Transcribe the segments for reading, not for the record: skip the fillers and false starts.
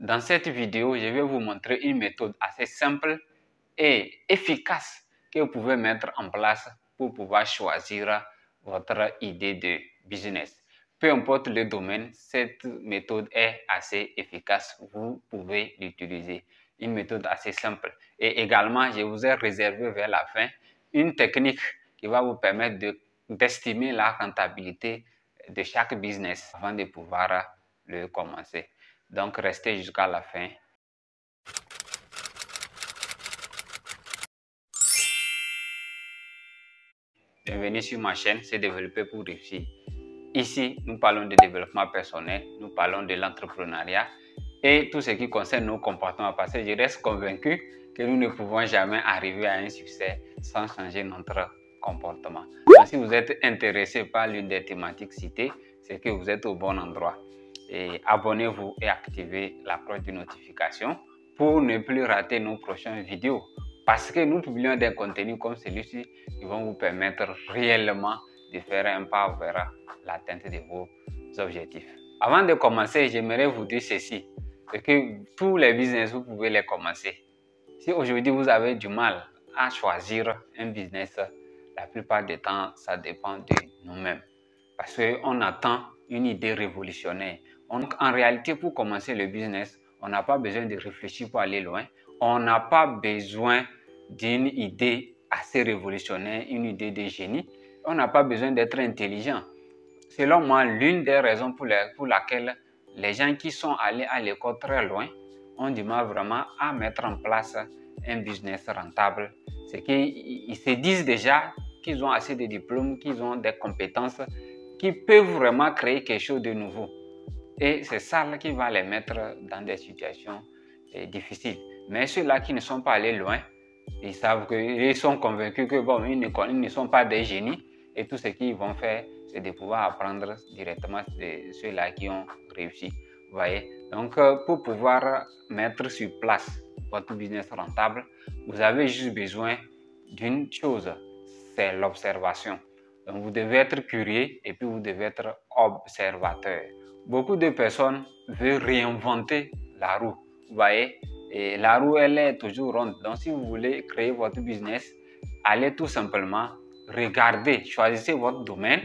Dans cette vidéo, je vais vous montrer une méthode assez simple et efficace que vous pouvez mettre en place pour pouvoir choisir votre idée de business. Peu importe le domaine, cette méthode est assez efficace. Vous pouvez l'utiliser. Une méthode assez simple. Et également, je vous ai réservé vers la fin une technique qui va vous permettre d'estimer la rentabilité de chaque business avant de pouvoir le commencer. Donc, restez jusqu'à la fin. Bienvenue sur ma chaîne, c'est Développer pour réussir. Ici, nous parlons de développement personnel, nous parlons de l'entrepreneuriat et tout ce qui concerne nos comportements parce que je reste convaincu que nous ne pouvons jamais arriver à un succès sans changer notre comportement. Donc, si vous êtes intéressé par l'une des thématiques citées, c'est que vous êtes au bon endroit. Et abonnez-vous et activez la cloche de notification pour ne plus rater nos prochaines vidéos. Parce que nous publions des contenus comme celui-ci qui vont vous permettre réellement de faire un pas vers l'atteinte de vos objectifs. Avant de commencer, j'aimerais vous dire ceci, c'est que tous les business, vous pouvez les commencer. Si aujourd'hui vous avez du mal à choisir un business, la plupart du temps, ça dépend de nous-mêmes. Parce qu'on attend une idée révolutionnaire. Donc, en réalité, pour commencer le business, on n'a pas besoin de réfléchir pour aller loin. On n'a pas besoin d'une idée assez révolutionnaire, une idée de génie. On n'a pas besoin d'être intelligent. Selon moi, l'une des raisons pour laquelle les gens qui sont allés à l'école très loin ont du mal vraiment à mettre en place un business rentable, c'est qu'ils se disent déjà qu'ils ont assez de diplômes, qu'ils ont des compétences, qu'ils peuvent vraiment créer quelque chose de nouveau. Et c'est ça qui va les mettre dans des situations difficiles. Mais ceux-là qui ne sont pas allés loin, ils savent qu'ils sont convaincus que bon, ils ne sont pas des génies et tout ce qu'ils vont faire, c'est de pouvoir apprendre directement de ceux-là qui ont réussi. Vous voyez? Donc, pour pouvoir mettre sur place votre business rentable, vous avez juste besoin d'une chose, c'est l'observation. Donc, vous devez être curieux et puis vous devez être observateur. Beaucoup de personnes veulent réinventer la roue. Vous voyez? Et la roue, elle est toujours ronde. Donc, si vous voulez créer votre business, allez tout simplement regarder, choisissez votre domaine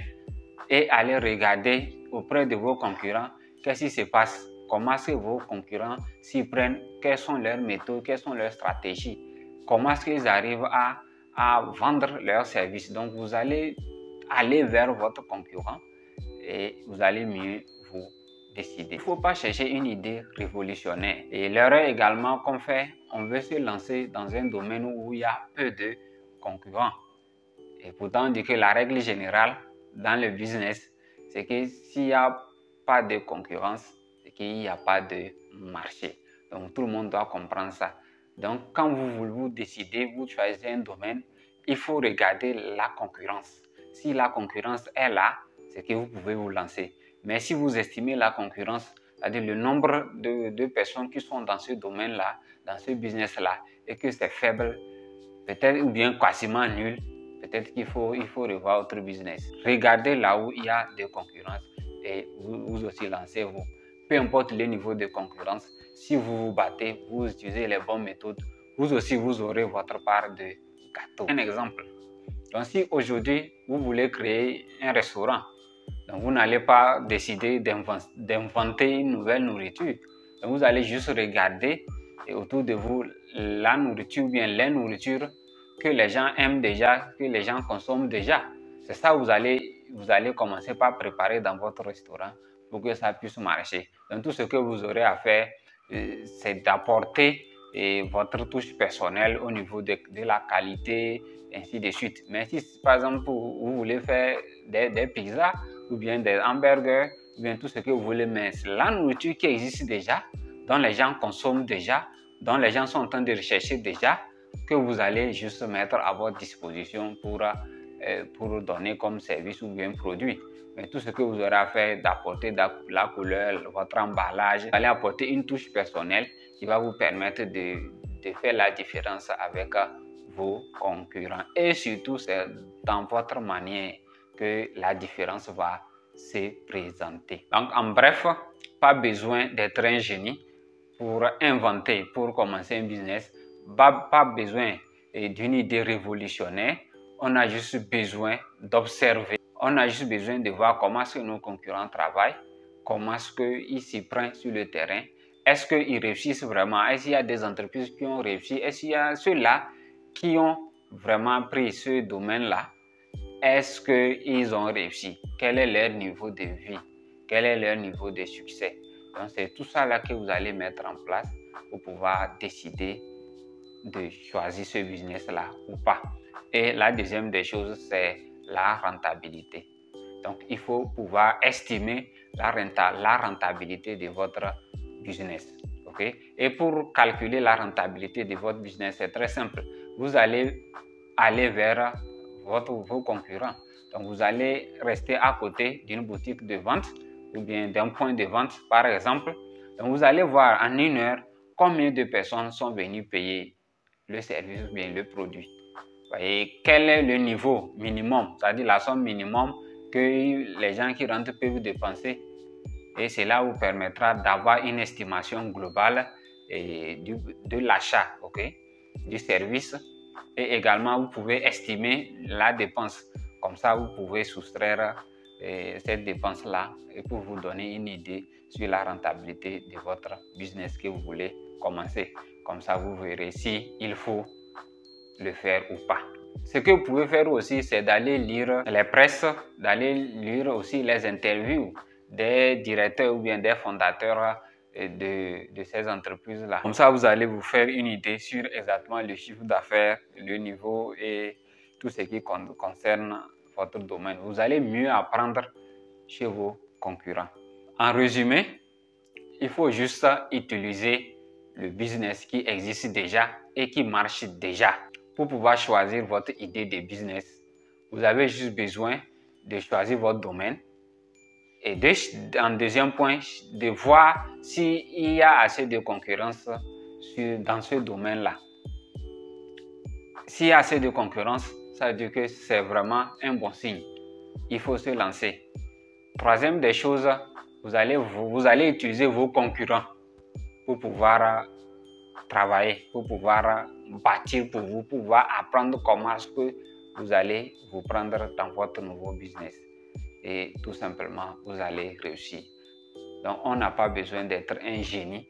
et allez regarder auprès de vos concurrents qu'est-ce qui se passe, comment est-ce que vos concurrents s'y prennent, quelles sont leurs méthodes, quelles sont leurs stratégies, comment est-ce qu'ils arrivent à vendre leurs services. Donc, vous allez aller vers votre concurrent et vous allez mieux vous décider. Il ne faut pas chercher une idée révolutionnaire. Et l'erreur également qu'on fait, on veut se lancer dans un domaine où il y a peu de concurrents. Et pourtant, on dit que la règle générale dans le business, c'est que s'il n'y a pas de concurrence, c'est qu'il n'y a pas de marché. Donc, tout le monde doit comprendre ça. Donc, quand vous décidez, vous choisissez un domaine, il faut regarder la concurrence. Si la concurrence est là, c'est que vous pouvez vous lancer. Mais si vous estimez la concurrence, c'est-à-dire le nombre de personnes qui sont dans ce domaine-là, dans ce business-là, et que c'est faible, peut-être ou bien quasiment nul, peut-être qu'il faut revoir votre business. Regardez là où il y a des concurrences et vous aussi lancez-vous. Peu importe le niveau de concurrence, si vous vous battez, vous utilisez les bonnes méthodes, vous aussi vous aurez votre part de gâteau. Un exemple. Donc si aujourd'hui vous voulez créer un restaurant, donc vous n'allez pas décider d'inventer une nouvelle nourriture. Donc vous allez juste regarder autour de vous la nourriture ou bien les nourritures que les gens aiment déjà, que les gens consomment déjà. C'est ça que vous allez commencer par préparer dans votre restaurant pour que ça puisse marcher. Donc tout ce que vous aurez à faire, c'est d'apporter votre touche personnelle au niveau de la qualité, ainsi de suite. Mais si par exemple vous voulez faire des pizzas ou bien des hamburgers, ou bien tout ce que vous voulez, mais c'est la nourriture qui existe déjà, dont les gens consomment déjà, dont les gens sont en train de rechercher déjà, que vous allez juste mettre à votre disposition pour donner comme service ou bien produit. Mais tout ce que vous aurez à faire, d'apporter la couleur, votre emballage, vous allez apporter une touche personnelle qui va vous permettre de faire la différence avec vos concurrents. Et surtout, c'est dans votre manière que la différence va se présenter. Donc, en bref, pas besoin d'être un génie pour inventer, pour commencer un business. Pas besoin d'une idée révolutionnaire. On a juste besoin d'observer. On a juste besoin de voir comment est-ce que nos concurrents travaillent, comment est-ce qu'ils s'y prennent sur le terrain. Est-ce qu'ils réussissent vraiment? Est-ce qu'il y a des entreprises qui ont réussi? Est-ce qu'il y a ceux-là qui ont vraiment pris ce domaine-là? Est-ce qu'ils ont réussi? Quel est leur niveau de vie? Quel est leur niveau de succès? Donc, c'est tout ça là que vous allez mettre en place pour pouvoir décider de choisir ce business-là ou pas. Et la deuxième des choses, c'est la rentabilité. Donc, il faut pouvoir estimer la rentabilité de votre business. Okay? Et pour calculer la rentabilité de votre business, c'est très simple. Vous allez aller vers vos concurrents. Donc, vous allez rester à côté d'une boutique de vente ou bien d'un point de vente, par exemple. Donc, vous allez voir en une heure combien de personnes sont venues payer le service ou bien le produit. Voyez, quel est le niveau minimum, c'est-à-dire la somme minimum que les gens qui rentrent peuvent dépenser. Et cela vous permettra d'avoir une estimation globale de l'achat, okay, du service. Et également, vous pouvez estimer la dépense. Comme ça, vous pouvez soustraire cette dépense-là et pour vous donner une idée sur la rentabilité de votre business que vous voulez commencer. Comme ça, vous verrez si il faut le faire ou pas. Ce que vous pouvez faire aussi, c'est d'aller lire les presses, d'aller lire aussi les interviews des directeurs ou bien des fondateurs de ces entreprises-là. Comme ça, vous allez vous faire une idée sur exactement le chiffre d'affaires, le niveau et tout ce qui concerne votre domaine. Vous allez mieux apprendre chez vos concurrents. En résumé, il faut juste utiliser le business qui existe déjà et qui marche déjà. Pour pouvoir choisir votre idée de business, vous avez juste besoin de choisir votre domaine et en deuxième point, de voir s'il y a assez de concurrence dans ce domaine-là. S'il y a assez de concurrence, ça veut dire que c'est vraiment un bon signe. Il faut se lancer. Troisième des choses, vous allez utiliser vos concurrents pour pouvoir travailler, pour pouvoir bâtir pour vous, pour pouvoir apprendre comment est-ce que vous allez vous prendre dans votre nouveau business. Et tout simplement, vous allez réussir. Donc, on n'a pas besoin d'être un génie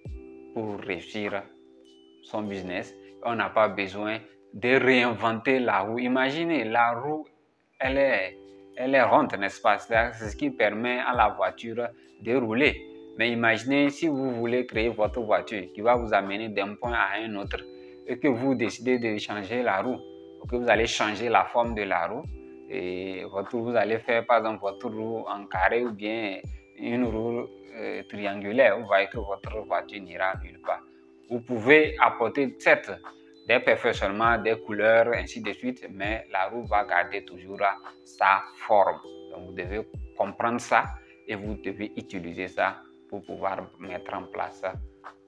pour réussir son business. On n'a pas besoin de réinventer la roue. Imaginez, la roue, elle est ronde, n'est-ce pas? C'est ce qui permet à la voiture de rouler. Mais imaginez si vous voulez créer votre voiture qui va vous amener d'un point à un autre et que vous décidez de changer la roue, que vous allez changer la forme de la roue et vous allez faire par exemple votre roue en carré ou bien une roue triangulaire, vous voyez que votre voiture n'ira nulle part. Vous pouvez apporter certes des perfectionnements, des couleurs, ainsi de suite, mais la roue va garder toujours sa forme. Donc vous devez comprendre ça et vous devez utiliser ça pour pouvoir mettre en place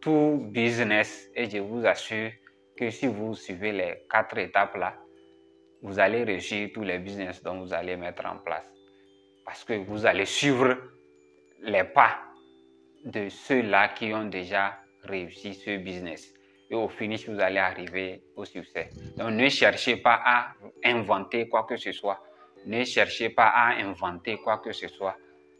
tout business. Et je vous assure que si vous suivez les 4 étapes là, vous allez réussir tous les business dont vous allez mettre en place. Parce que vous allez suivre les pas de ceux-là qui ont déjà réussi ce business. Et au finish, vous allez arriver au succès. Donc, ne cherchez pas à inventer quoi que ce soit. Ne cherchez pas à inventer quoi que ce soit.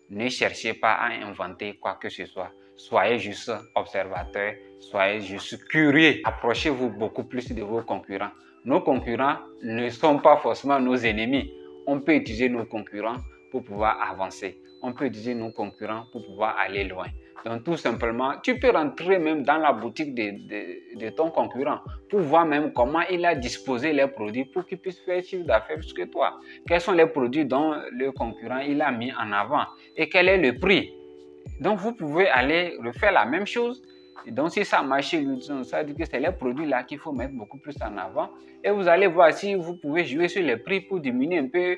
Ne cherchez pas à inventer quoi que ce soit. Soyez juste observateur, soyez juste curieux. Approchez-vous beaucoup plus de vos concurrents. Nos concurrents ne sont pas forcément nos ennemis. On peut utiliser nos concurrents pour pouvoir avancer. On peut utiliser nos concurrents pour pouvoir aller loin. Donc tout simplement, tu peux rentrer même dans la boutique de ton concurrent pour voir même comment il a disposé les produits pour qu'il puisse faire chiffre d'affaires plus que toi. Quels sont les produits dont le concurrent il a mis en avant et quel est le prix. Donc vous pouvez aller refaire la même chose. Et donc si ça marche chez lui, ça veut dire que c'est les produits là qu'il faut mettre beaucoup plus en avant. Et vous allez voir si vous pouvez jouer sur les prix pour diminuer un peu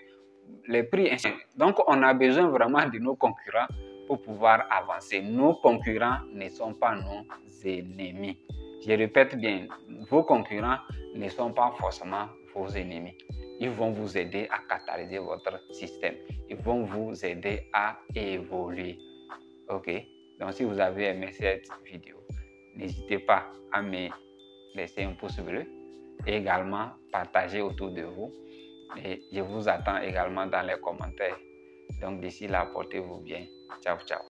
les prix. Donc on a besoin vraiment de nos concurrents pour pouvoir avancer. Nos concurrents ne sont pas nos ennemis. Je répète bien, vos concurrents ne sont pas forcément vos ennemis. Ils vont vous aider à catalyser votre système. Ils vont vous aider à évoluer. Ok? Donc si vous avez aimé cette vidéo, n'hésitez pas à me laisser un pouce bleu et également partager autour de vous. Et je vous attends également dans les commentaires. Donc d'ici là, portez-vous bien. Ciao, ciao.